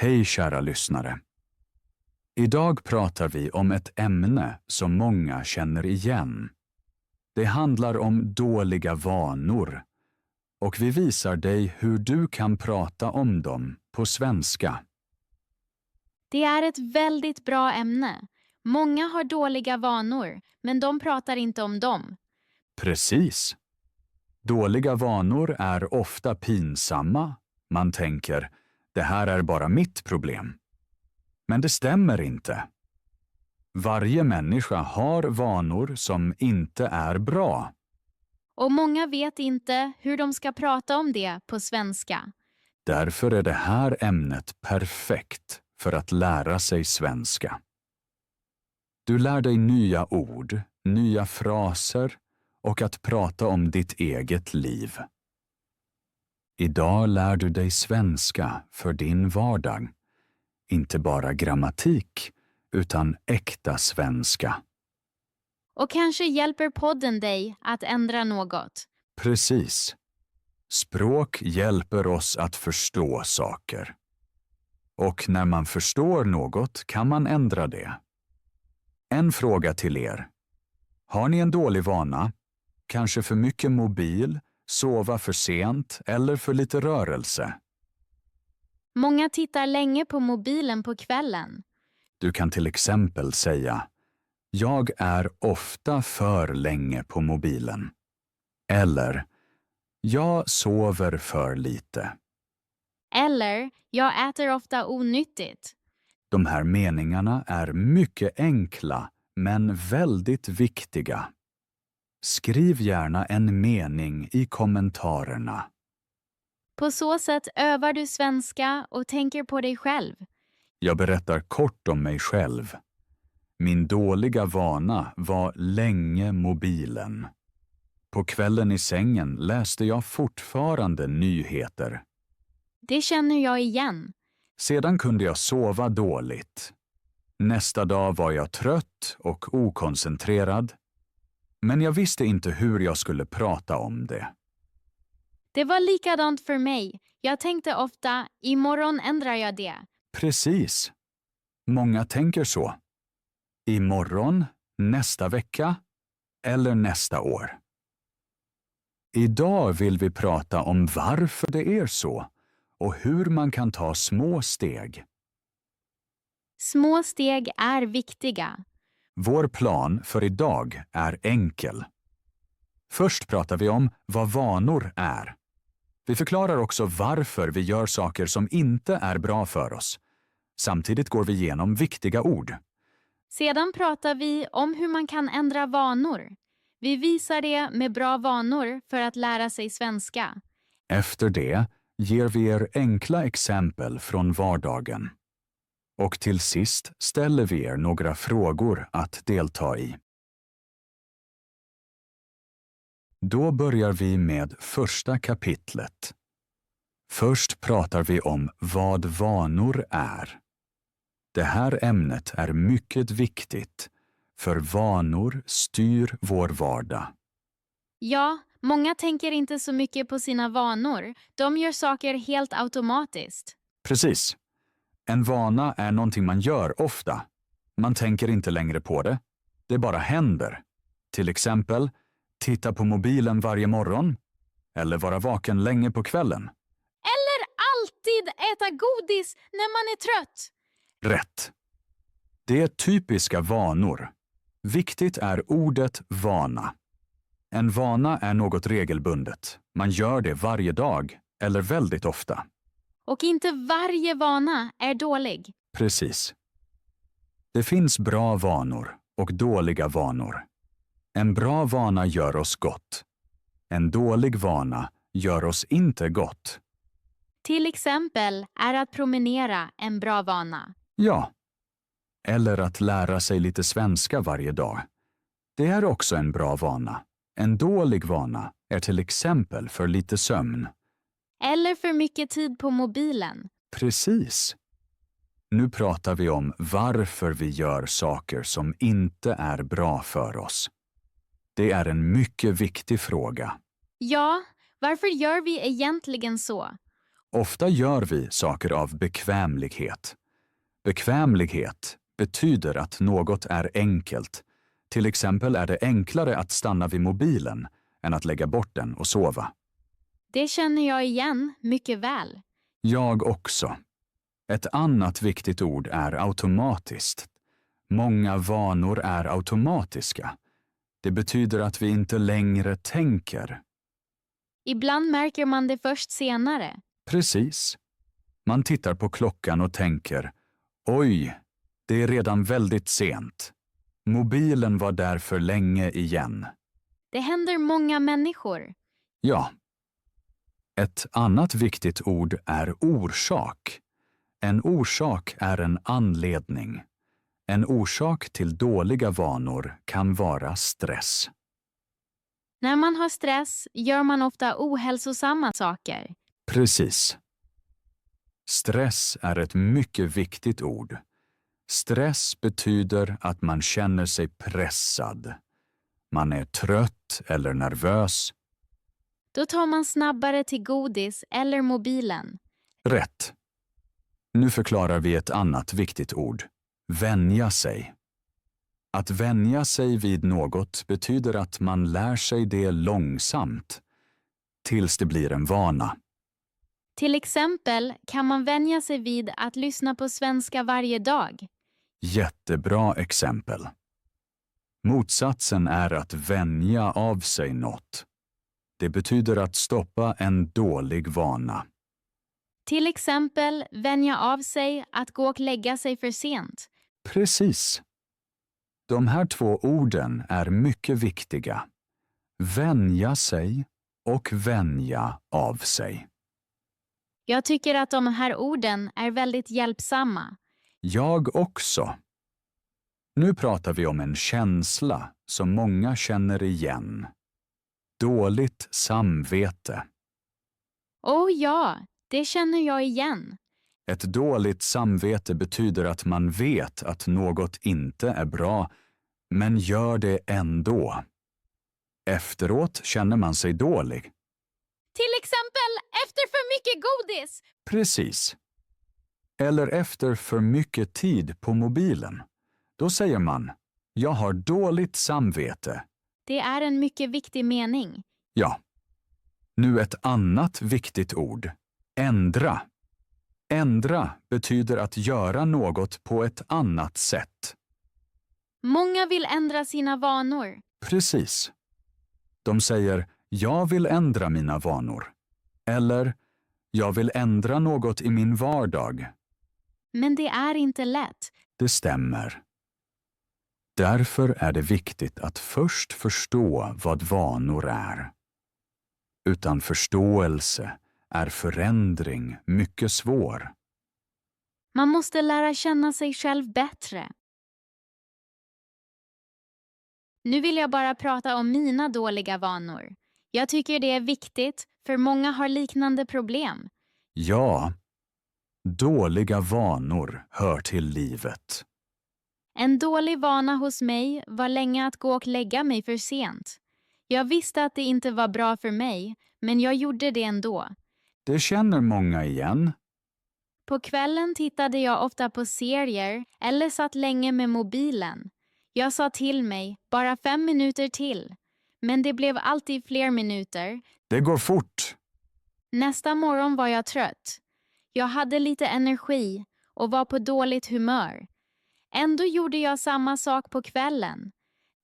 Hej kära lyssnare. Idag pratar vi om ett ämne som många känner igen. Det handlar om dåliga vanor och vi visar dig hur du kan prata om dem på svenska. Det är ett väldigt bra ämne. Många har dåliga vanor, men de pratar inte om dem. Precis. Dåliga vanor är ofta pinsamma. Man tänker, det här är bara mitt problem. Men det stämmer inte. Varje människa har vanor som inte är bra. Och många vet inte hur de ska prata om det på svenska. Därför är det här ämnet perfekt för att lära sig svenska. Du lär dig nya ord, nya fraser och att prata om ditt eget liv. Idag lär du dig svenska för din vardag. Inte bara grammatik, utan äkta svenska. Och kanske hjälper podden dig att ändra något. Precis. Språk hjälper oss att förstå saker. Och när man förstår något kan man ändra det. En fråga till er. Har ni en dålig vana? Kanske för mycket mobil, sova för sent eller för lite rörelse? Många tittar länge på mobilen på kvällen. Du kan till exempel säga: jag är ofta för länge på mobilen. Eller: jag sover för lite. Eller, jag äter ofta onyttigt. De här meningarna är mycket enkla, men väldigt viktiga. Skriv gärna en mening i kommentarerna. På så sätt övar du svenska och tänker på dig själv. Jag berättar kort om mig själv. Min dåliga vana var länge mobilen. På kvällen i sängen läste jag fortfarande nyheter. Det känner jag igen. Sedan kunde jag sova dåligt. Nästa dag var jag trött och okoncentrerad. Men jag visste inte hur jag skulle prata om det. Det var likadant för mig. Jag tänkte ofta, imorgon ändrar jag det. Precis. Många tänker så. Imorgon, nästa vecka eller nästa år. Idag vill vi prata om varför det är så och hur man kan ta små steg. Små steg är viktiga. Vår plan för idag är enkel. Först pratar vi om vad vanor är. Vi förklarar också varför vi gör saker som inte är bra för oss. Samtidigt går vi igenom viktiga ord. Sedan pratar vi om hur man kan ändra vanor. Vi visar det med bra vanor för att lära sig svenska. Efter det ger vi er enkla exempel från vardagen. Och till sist ställer vi er några frågor att delta i. Då börjar vi med första kapitlet. Först pratar vi om vad vanor är. Det här ämnet är mycket viktigt, för vanor styr vår vardag. Ja, många tänker inte så mycket på sina vanor. De gör saker helt automatiskt. Precis. En vana är någonting man gör ofta. Man tänker inte längre på det. Det bara händer. Till exempel, titta på mobilen varje morgon. Eller vara vaken länge på kvällen. Eller alltid äta godis när man är trött. Rätt. Det är typiska vanor. Viktigt är ordet vana. En vana är något regelbundet. Man gör det varje dag eller väldigt ofta. Och inte varje vana är dålig. Precis. Det finns bra vanor och dåliga vanor. En bra vana gör oss gott. En dålig vana gör oss inte gott. Till exempel är att promenera en bra vana. Ja. Eller att lära sig lite svenska varje dag. Det är också en bra vana. En dålig vana är till exempel för lite sömn. Eller för mycket tid på mobilen. Precis. Nu pratar vi om varför vi gör saker som inte är bra för oss. Det är en mycket viktig fråga. Ja, varför gör vi egentligen så? Ofta gör vi saker av bekvämlighet. Bekvämlighet betyder att något är enkelt. Till exempel är det enklare att stanna vid mobilen än att lägga bort den och sova. Det känner jag igen mycket väl. Jag också. Ett annat viktigt ord är automatiskt. Många vanor är automatiska. Det betyder att vi inte längre tänker. Ibland märker man det först senare. Precis. Man tittar på klockan och tänker, oj, det är redan väldigt sent. Mobilen var där för länge igen. Det händer många människor. Ja. Ett annat viktigt ord är orsak. En orsak är en anledning. En orsak till dåliga vanor kan vara stress. När man har stress gör man ofta ohälsosamma saker. Precis. Stress är ett mycket viktigt ord. Stress betyder att man känner sig pressad. Man är trött eller nervös. Då tar man snabbare till godis eller mobilen. Rätt. Nu förklarar vi ett annat viktigt ord. Vänja sig. Att vänja sig vid något betyder att man lär sig det långsamt, tills det blir en vana. Till exempel kan man vänja sig vid att lyssna på svenska varje dag. Jättebra exempel. Motsatsen är att vänja av sig något. Det betyder att stoppa en dålig vana. Till exempel vänja av sig att gå och lägga sig för sent. Precis. De här två orden är mycket viktiga. Vänja sig och vänja av sig. Jag tycker att de här orden är väldigt hjälpsamma. Jag också. Nu pratar vi om en känsla som många känner igen. Dåligt samvete. Åh ja, det känner jag igen. Ett dåligt samvete betyder att man vet att något inte är bra, men gör det ändå. Efteråt känner man sig dålig. Till exempel efter för mycket godis. Precis. Eller efter för mycket tid på mobilen. Då säger man, jag har dåligt samvete. Det är en mycket viktig mening. Ja. Nu ett annat viktigt ord. Ändra. Ändra betyder att göra något på ett annat sätt. Många vill ändra sina vanor. Precis. De säger, jag vill ändra mina vanor. Eller, jag vill ändra något i min vardag. Men det är inte lätt. Det stämmer. Därför är det viktigt att först förstå vad vanor är. Utan förståelse är förändring mycket svår. Man måste lära känna sig själv bättre. Nu vill jag bara prata om mina dåliga vanor. Jag tycker det är viktigt, för många har liknande problem. Ja, dåliga vanor hör till livet. En dålig vana hos mig var länge att gå och lägga mig för sent. Jag visste att det inte var bra för mig, men jag gjorde det ändå. Det känner många igen. På kvällen tittade jag ofta på serier eller satt länge med mobilen. Jag sa till mig, bara 5 minuter till. Men det blev alltid fler minuter. Det går fort. Nästa morgon var jag trött. Jag hade lite energi och var på dåligt humör. Ändå gjorde jag samma sak på kvällen.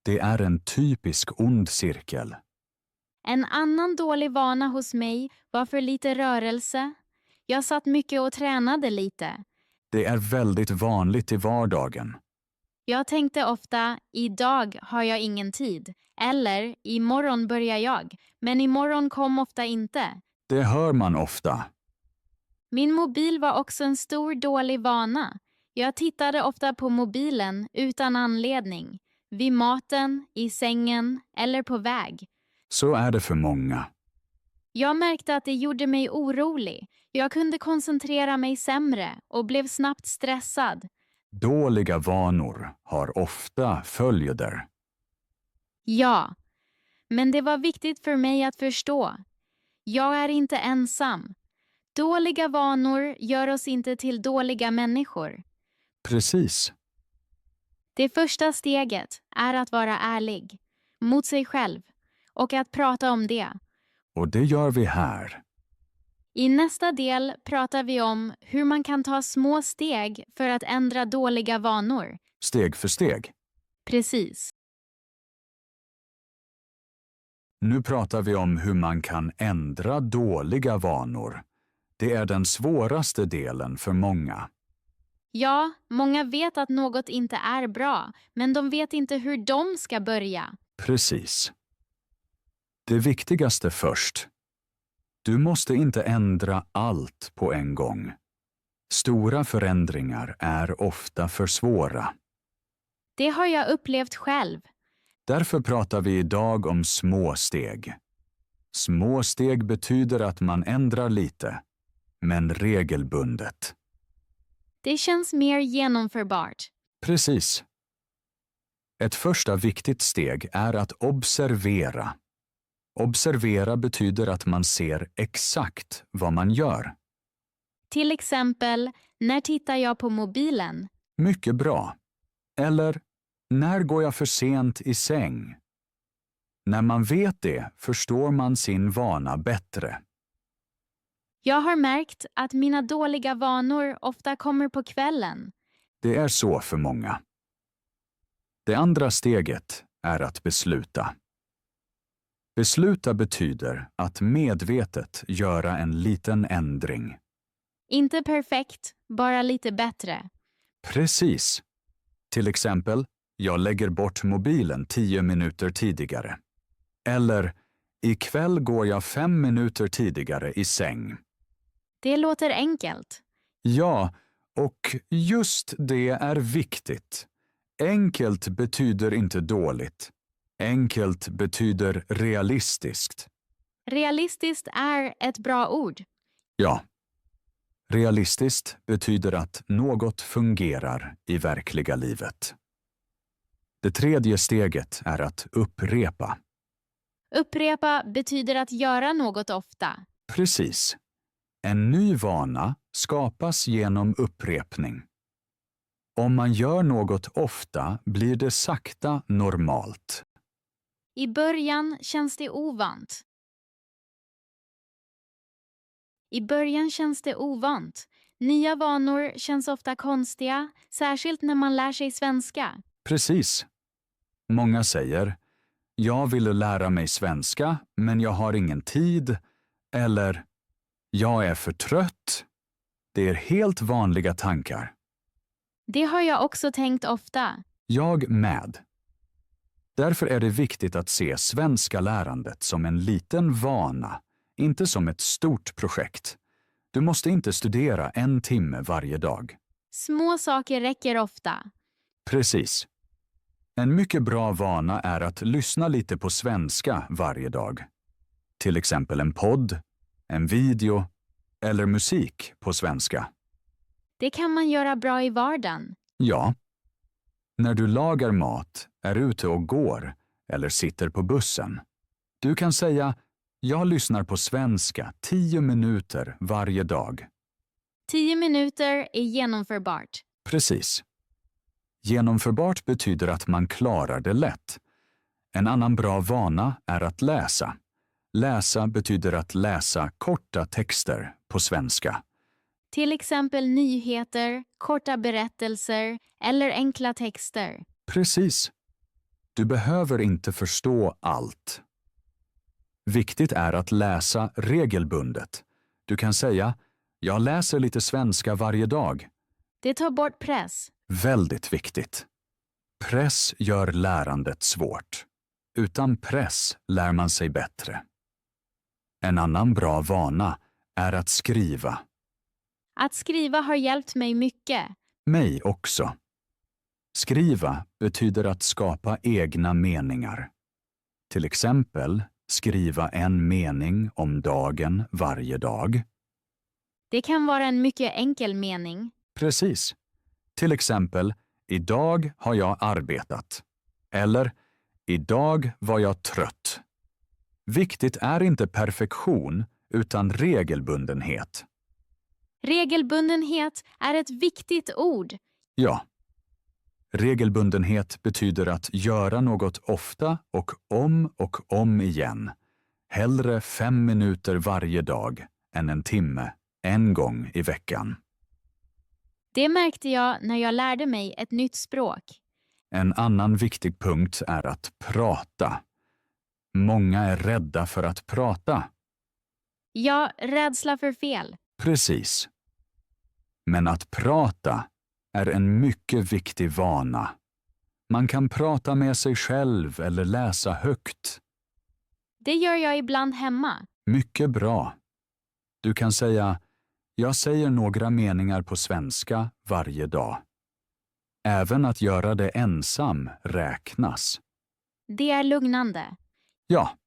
Det är en typisk ond cirkel. En annan dålig vana hos mig var för lite rörelse. Jag satt mycket och tränade lite. Det är väldigt vanligt i vardagen. Jag tänkte ofta, idag har jag ingen tid. Eller, imorgon börjar jag. Men imorgon kom ofta inte. Det hör man ofta. Min mobil var också en stor dålig vana. Jag tittade ofta på mobilen utan anledning. Vid maten, i sängen eller på väg. Så är det för många. Jag märkte att det gjorde mig orolig. Jag kunde koncentrera mig sämre och blev snabbt stressad. Dåliga vanor har ofta följder. Ja, men det var viktigt för mig att förstå. Jag är inte ensam. Dåliga vanor gör oss inte till dåliga människor. Precis. Det första steget är att vara ärlig mot sig själv och att prata om det. Och det gör vi här. I nästa del pratar vi om hur man kan ta små steg för att ändra dåliga vanor. Steg för steg. Precis. Nu pratar vi om hur man kan ändra dåliga vanor. Det är den svåraste delen för många. Ja, många vet att något inte är bra, men de vet inte hur de ska börja. Precis. Det viktigaste först. Du måste inte ändra allt på en gång. Stora förändringar är ofta för svåra. Det har jag upplevt själv. Därför pratar vi idag om små steg. Små steg betyder att man ändrar lite, men regelbundet. Det känns mer genomförbart. Precis. Ett första viktigt steg är att observera. Observera betyder att man ser exakt vad man gör. Till exempel, när tittar jag på mobilen? Mycket bra. Eller, när går jag för sent i säng? När man vet det förstår man sin vana bättre. Jag har märkt att mina dåliga vanor ofta kommer på kvällen. Det är så för många. Det andra steget är att besluta. Besluta betyder att medvetet göra en liten ändring. Inte perfekt, bara lite bättre. Precis. Till exempel, jag lägger bort mobilen 10 minuter tidigare. Eller, ikväll går jag 5 minuter tidigare i säng. Det låter enkelt. Ja, och just det är viktigt. Enkelt betyder inte dåligt. Enkelt betyder realistiskt. Realistiskt är ett bra ord. Ja. Realistiskt betyder att något fungerar i verkliga livet. Det tredje steget är att upprepa. Upprepa betyder att göra något ofta. Precis. En ny vana skapas genom upprepning. Om man gör något ofta blir det sakta normalt. I början känns det ovant. Nya vanor känns ofta konstiga, särskilt när man lär sig svenska. Precis. Många säger, jag vill lära mig svenska, men jag har ingen tid. Eller, jag är för trött. Det är helt vanliga tankar. Det har jag också tänkt ofta. Jag med. Därför är det viktigt att se svenska lärandet som en liten vana, inte som ett stort projekt. Du måste inte studera 1 timme varje dag. Små saker räcker ofta. Precis. En mycket bra vana är att lyssna lite på svenska varje dag. Till exempel en podd, en video eller musik på svenska. Det kan man göra bra i vardagen. Ja. När du lagar mat, är ute och går eller sitter på bussen. Du kan säga, jag lyssnar på svenska 10 minuter varje dag. 10 minuter är genomförbart. Precis. Genomförbart betyder att man klarar det lätt. En annan bra vana är att läsa. Läsa betyder att läsa korta texter på svenska. Till exempel nyheter, korta berättelser eller enkla texter. Precis. Du behöver inte förstå allt. Viktigt är att läsa regelbundet. Du kan säga, jag läser lite svenska varje dag. Det tar bort press. Väldigt viktigt. Press gör lärandet svårt. Utan press lär man sig bättre. En annan bra vana är att skriva. Att skriva har hjälpt mig mycket. Mig också. Skriva betyder att skapa egna meningar. Till exempel skriva en mening om dagen varje dag. Det kan vara en mycket enkel mening. Precis. Till exempel, idag har jag arbetat. Eller, idag var jag trött. Viktigt är inte perfektion utan regelbundenhet. Regelbundenhet är ett viktigt ord. Ja. Regelbundenhet betyder att göra något ofta och om igen. Hellre 5 minuter varje dag än en timme, en gång i veckan. Det märkte jag när jag lärde mig ett nytt språk. En annan viktig punkt är att prata. Många är rädda för att prata. Ja, rädsla för fel. Precis. Men att prata är en mycket viktig vana. Man kan prata med sig själv eller läsa högt. Det gör jag ibland hemma. Mycket bra. Du kan säga, jag säger några meningar på svenska varje dag. Även att göra det ensam räknas. Det är lugnande. Ja.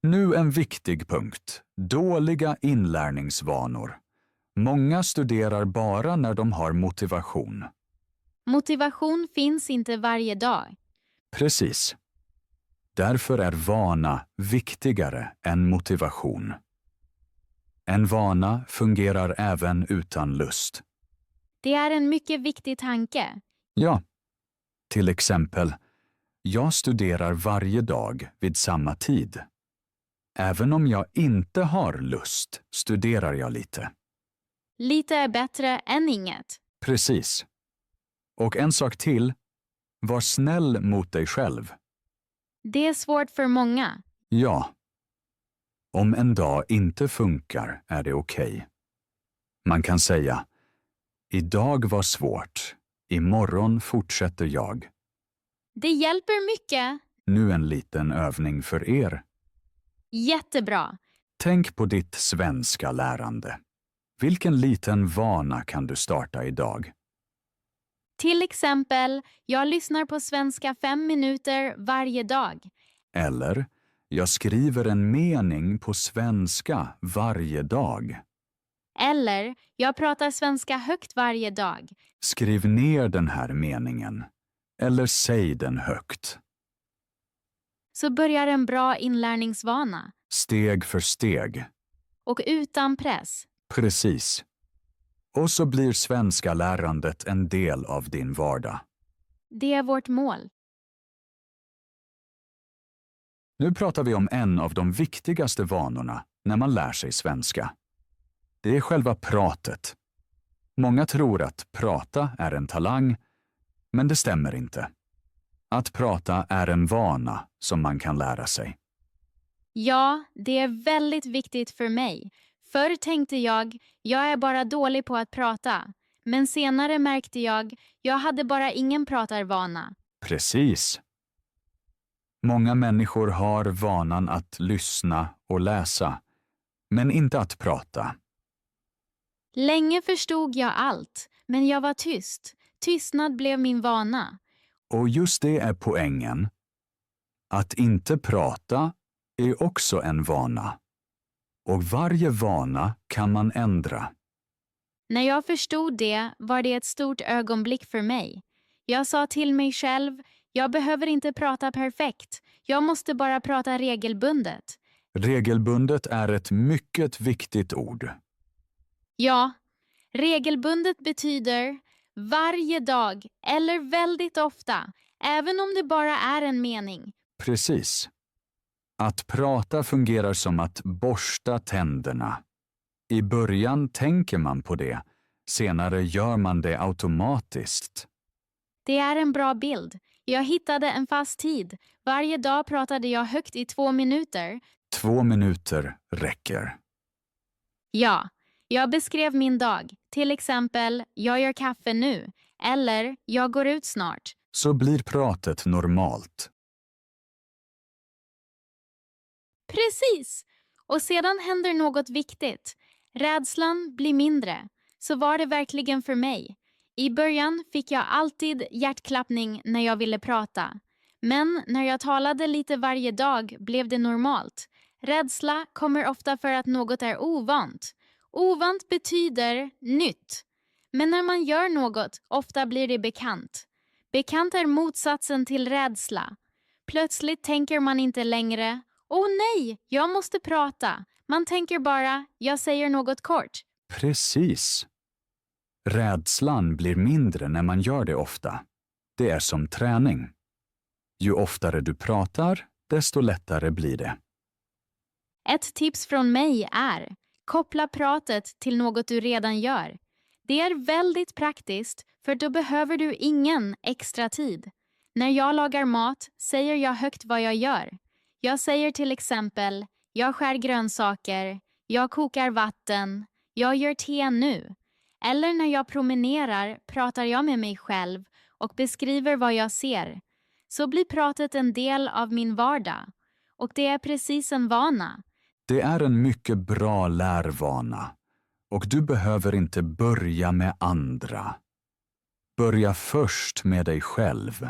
Nu en viktig punkt. Dåliga inlärningsvanor. Många studerar bara när de har motivation. Motivation finns inte varje dag. Precis. Därför är vana viktigare än motivation. En vana fungerar även utan lust. Det är en mycket viktig tanke. Ja. Till exempel, jag studerar varje dag vid samma tid. Även om jag inte har lust studerar jag lite. Lite är bättre än inget. Precis. Och en sak till. Var snäll mot dig själv. Det är svårt för många. Ja. Om en dag inte funkar är det okej. Man kan säga, idag var svårt. Imorgon fortsätter jag. Det hjälper mycket. Nu en liten övning för er. Jättebra. Tänk på ditt svenska lärande. Vilken liten vana kan du starta idag? Till exempel, jag lyssnar på svenska 5 minuter varje dag. Eller, jag skriver en mening på svenska varje dag. Eller, jag pratar svenska högt varje dag. Skriv ner den här meningen. Eller säg den högt. Så börjar en bra inlärningsvana. Steg för steg. Och utan press. Precis. Och så blir svenska lärandet en del av din vardag. Det är vårt mål. Nu pratar vi om en av de viktigaste vanorna när man lär sig svenska. Det är själva pratet. Många tror att prata är en talang, men det stämmer inte. Att prata är en vana som man kan lära sig. Ja, det är väldigt viktigt för mig. Förr tänkte jag är bara dålig på att prata. Men senare märkte jag hade bara ingen pratarvana. Precis. Många människor har vanan att lyssna och läsa, men inte att prata. Länge förstod jag allt, men jag var tyst. Tystnad blev min vana. Och just det är poängen. Att inte prata är också en vana. Och varje vana kan man ändra. När jag förstod det var det ett stort ögonblick för mig. Jag sa till mig själv, jag behöver inte prata perfekt. Jag måste bara prata regelbundet. Regelbundet är ett mycket viktigt ord. Ja, regelbundet betyder varje dag eller väldigt ofta, även om det bara är en mening. Precis. Att prata fungerar som att borsta tänderna. I början tänker man på det, senare gör man det automatiskt. Det är en bra bild. Jag hittade en fast tid. Varje dag pratade jag högt i 2 minuter. 2 minuter räcker. Ja, jag beskrev min dag. Till exempel, jag gör kaffe nu. Eller, jag går ut snart. Så blir pratet normalt. Precis! Och sedan händer något viktigt. Rädslan blir mindre. Så var det verkligen för mig. I början fick jag alltid hjärtklappning när jag ville prata. Men när jag talade lite varje dag blev det normalt. Rädsla kommer ofta för att något är ovant. Ovant betyder nytt. Men när man gör något, ofta blir det bekant. Bekant är motsatsen till rädsla. Plötsligt tänker man inte längre, åh nej, jag måste prata. Man tänker bara, jag säger något kort. Precis. Rädslan blir mindre när man gör det ofta. Det är som träning. Ju oftare du pratar, desto lättare blir det. Ett tips från mig är: koppla pratet till något du redan gör. Det är väldigt praktiskt, för då behöver du ingen extra tid. När jag lagar mat säger jag högt vad jag gör. Jag säger till exempel: jag skär grönsaker, jag kokar vatten, jag gör te nu. Eller när jag promenerar pratar jag med mig själv och beskriver vad jag ser. Så blir pratet en del av min vardag. Och det är precis en vana. Det är en mycket bra lärvana. Och du behöver inte börja med andra. Börja först med dig själv.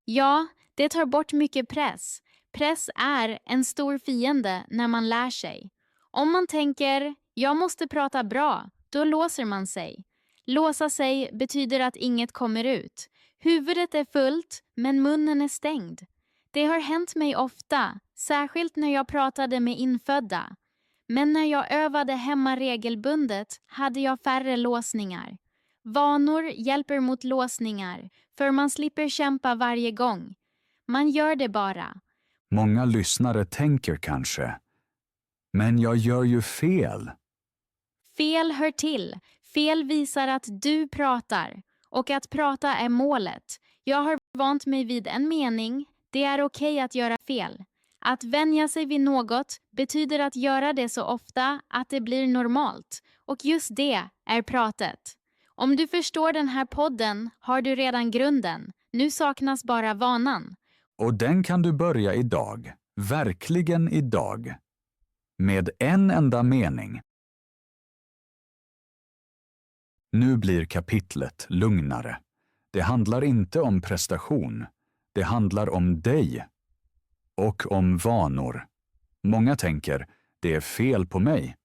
Ja, det tar bort mycket press. Press är en stor fiende när man lär sig. Om man tänker, jag måste prata bra, då låser man sig. Låsa sig betyder att inget kommer ut. Huvudet är fullt, men munnen är stängd. Det har hänt mig ofta, särskilt när jag pratade med infödda. Men när jag övade hemma regelbundet hade jag färre låsningar. Vanor hjälper mot låsningar, för man slipper kämpa varje gång. Man gör det bara. Många lyssnare tänker kanske, men jag gör ju fel. Fel hör till. Fel visar att du pratar. Och att prata är målet. Jag har vant mig vid en mening. Det är okej att göra fel. Att vänja sig vid något betyder att göra det så ofta att det blir normalt. Och just det är pratet. Om du förstår den här podden har du redan grunden. Nu saknas bara vanan. Och den kan du börja idag. Verkligen idag. Med en enda mening. Nu blir kapitlet lugnare. Det handlar inte om prestation. Det handlar om dig. Och om vanor. Många tänker, det är fel på mig.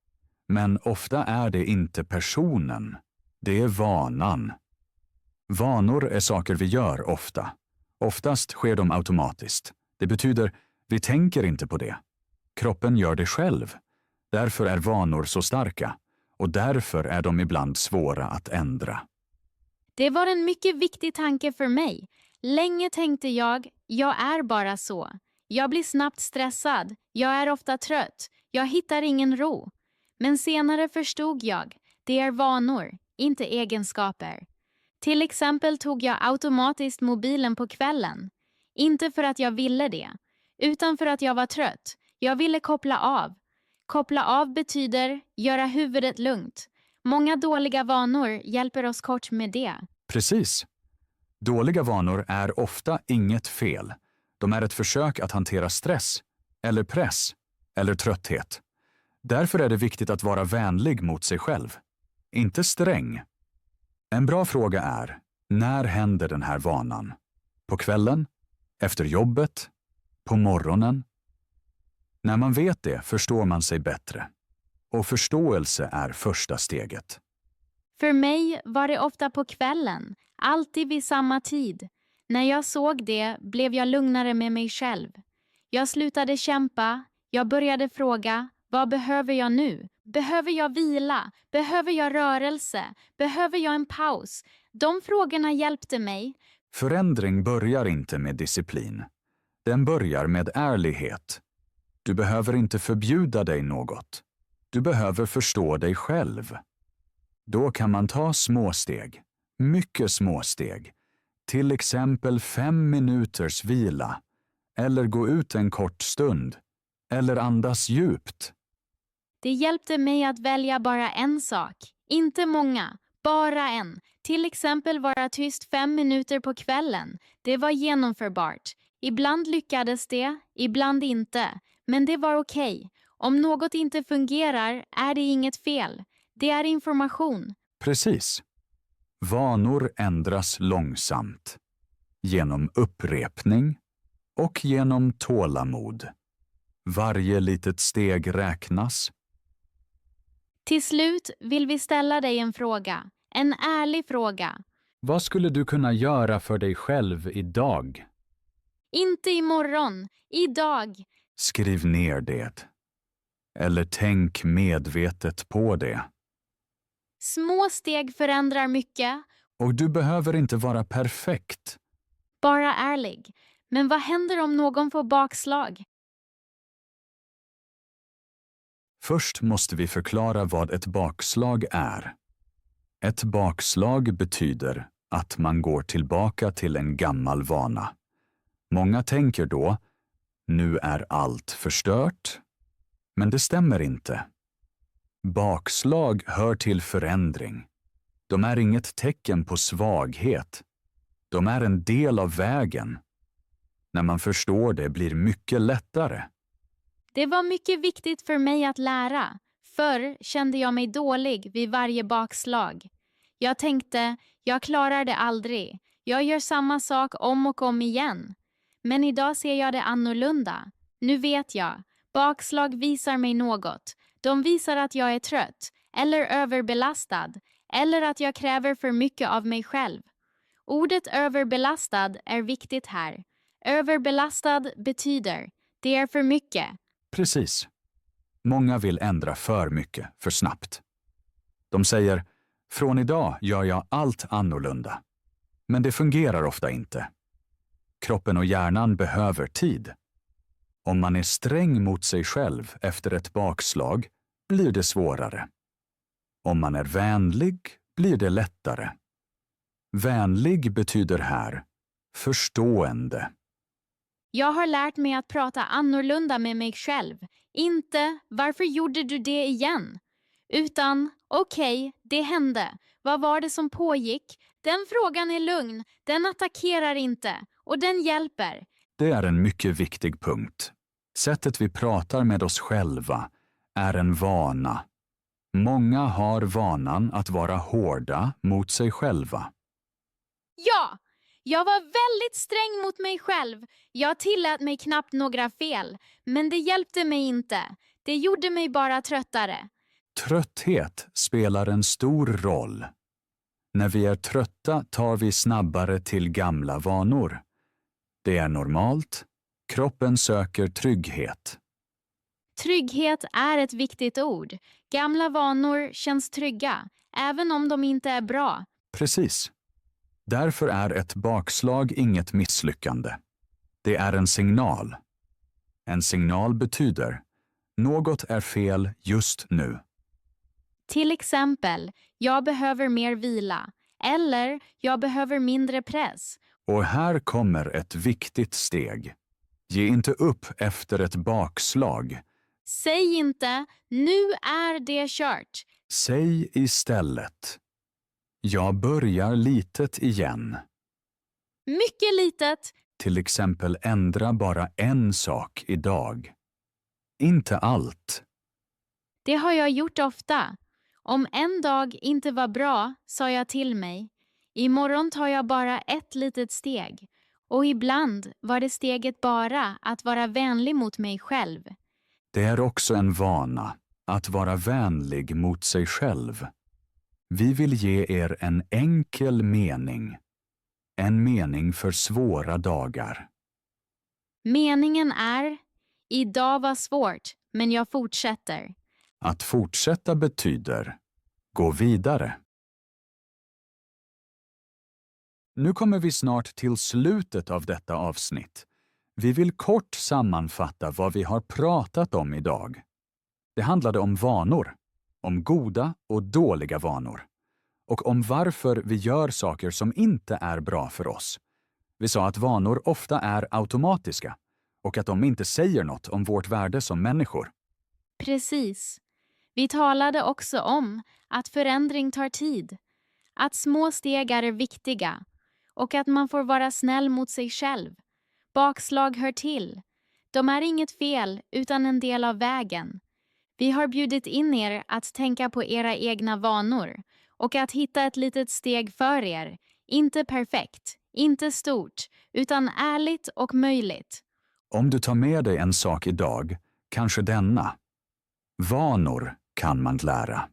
Men ofta är det inte personen. Det är vanan. Vanor är saker vi gör ofta. Oftast sker de automatiskt. Det betyder, vi tänker inte på det. Kroppen gör det själv. Därför är vanor så starka. Och därför är de ibland svåra att ändra. Det var en mycket viktig tanke för mig. Länge tänkte jag är bara så. Jag blir snabbt stressad. Jag är ofta trött. Jag hittar ingen ro. Men senare förstod jag, det är vanor, inte egenskaper. Till exempel tog jag automatiskt mobilen på kvällen. Inte för att jag ville det, utan för att jag var trött. Jag ville koppla av. Koppla av betyder göra huvudet lugnt. Många dåliga vanor hjälper oss kort med det. Precis. Dåliga vanor är ofta inget fel. De är ett försök att hantera stress, eller press, eller trötthet. Därför är det viktigt att vara vänlig mot sig själv. Inte sträng. En bra fråga är, när händer den här vanan? På kvällen? Efter jobbet? På morgonen? När man vet det förstår man sig bättre. Och förståelse är första steget. För mig var det ofta på kvällen, alltid vid samma tid. När jag såg det blev jag lugnare med mig själv. Jag slutade kämpa, jag började fråga, vad behöver jag nu? Behöver jag vila? Behöver jag rörelse? Behöver jag en paus? De frågorna hjälpte mig. Förändring börjar inte med disciplin. Den börjar med ärlighet. Du behöver inte förbjuda dig något. Du behöver förstå dig själv. Då kan man ta små steg. Mycket små steg. Till exempel 5 minuters vila. Eller gå ut en kort stund. Eller andas djupt. Det hjälpte mig att välja bara en sak. Inte många, bara en. Till exempel vara tyst 5 minuter på kvällen. Det var genomförbart. Ibland lyckades det, ibland inte. Men det var okej. Om något inte fungerar är det inget fel. Det är information. Precis. Vanor ändras långsamt. Genom upprepning och genom tålamod. Varje litet steg räknas. Till slut vill vi ställa dig en fråga. En ärlig fråga. Vad skulle du kunna göra för dig själv idag? Inte imorgon, idag. Skriv ner det. Eller tänk medvetet på det. Små steg förändrar mycket. Och du behöver inte vara perfekt. Bara ärlig. Men vad händer om någon får bakslag? Först måste vi förklara vad ett bakslag är. Ett bakslag betyder att man går tillbaka till en gammal vana. Många tänker då, nu är allt förstört. Men det stämmer inte. Bakslag hör till förändring. De är inget tecken på svaghet. De är en del av vägen. När man förstår det blir mycket lättare. Det var mycket viktigt för mig att lära. Förr kände jag mig dålig vid varje bakslag. Jag tänkte, jag klarar det aldrig. Jag gör samma sak om och om igen. Men idag ser jag det annorlunda. Nu vet jag. Bakslag visar mig något. De visar att jag är trött, eller överbelastad, eller att jag kräver för mycket av mig själv. Ordet överbelastad är viktigt här. Överbelastad betyder, det är för mycket. Precis. Många vill ändra för mycket, för snabbt. De säger, från idag gör jag allt annorlunda. Men det fungerar ofta inte. Kroppen och hjärnan behöver tid. Om man är sträng mot sig själv efter ett bakslag blir det svårare. Om man är vänlig blir det lättare. Vänlig betyder här förstående. Jag har lärt mig att prata annorlunda med mig själv. Inte, varför gjorde du det igen? Utan, okej, det hände. Vad var det som pågick? Den frågan är lugn, den attackerar inte och den hjälper. Det är en mycket viktig punkt. Sättet vi pratar med oss själva är en vana. Många har vanan att vara hårda mot sig själva. Ja, jag var väldigt sträng mot mig själv. Jag tillät mig knappt några fel, men det hjälpte mig inte. Det gjorde mig bara tröttare. Trötthet spelar en stor roll. När vi är trötta tar vi snabbare till gamla vanor. Det är normalt. Kroppen söker trygghet. Trygghet är ett viktigt ord. Gamla vanor känns trygga, även om de inte är bra. Precis. Därför är ett bakslag inget misslyckande. Det är en signal. En signal betyder något är fel just nu. Till exempel, jag behöver mer vila. Eller, jag behöver mindre press. Och här kommer ett viktigt steg. Ge inte upp efter ett bakslag. Säg inte, nu är det kört. Säg istället. Jag börjar litet igen. Mycket litet. Till exempel ändra bara en sak idag. Inte allt. Det har jag gjort ofta. Om en dag inte var bra, sa jag till mig. Imorgon tar jag bara ett litet steg. Och ibland var det steget bara att vara vänlig mot mig själv. Det är också en vana att vara vänlig mot sig själv. Vi vill ge er en enkel mening. En mening för svåra dagar. Meningen är, idag var svårt, men jag fortsätter. Att fortsätta betyder gå vidare. Nu kommer vi snart till slutet av detta avsnitt. Vi vill kort sammanfatta vad vi har pratat om idag. Det handlade om vanor, om goda och dåliga vanor. Och om varför vi gör saker som inte är bra för oss. Vi sa att vanor ofta är automatiska och att de inte säger något om vårt värde som människor. Precis. Vi talade också om att förändring tar tid. Att små steg är viktiga. Och att man får vara snäll mot sig själv. Bakslag hör till. De är inget fel utan en del av vägen. Vi har bjudit in er att tänka på era egna vanor och att hitta ett litet steg för er. Inte perfekt, inte stort, utan ärligt och möjligt. Om du tar med dig en sak idag, kanske denna. Vanor kan man lära.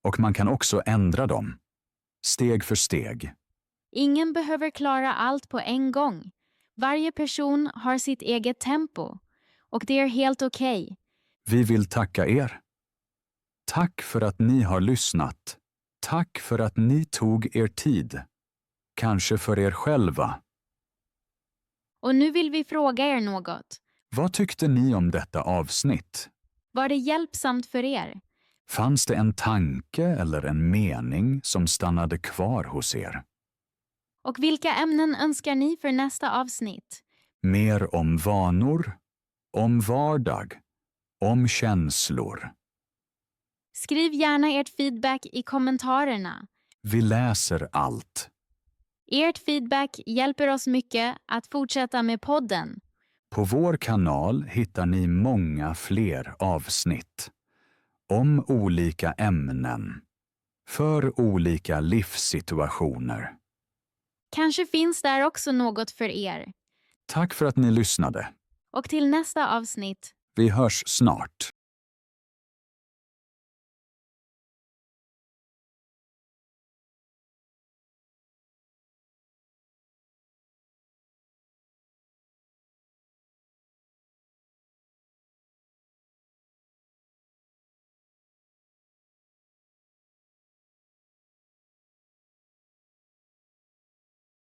Och man kan också ändra dem. Steg för steg. Ingen behöver klara allt på en gång. Varje person har sitt eget tempo. Och det är helt okej. Vi vill tacka er. Tack för att ni har lyssnat. Tack för att ni tog er tid. Kanske för er själva. Och nu vill vi fråga er något. Vad tyckte ni om detta avsnitt? Var det hjälpsamt för er? Fanns det en tanke eller en mening som stannade kvar hos er? Och vilka ämnen önskar ni för nästa avsnitt? Mer om vanor, om vardag, om känslor. Skriv gärna ert feedback i kommentarerna. Vi läser allt. Ert feedback hjälper oss mycket att fortsätta med podden. På vår kanal hittar ni många fler avsnitt om olika ämnen för olika livssituationer. Kanske finns där också något för er. Tack för att ni lyssnade. Och till nästa avsnitt. Vi hörs snart.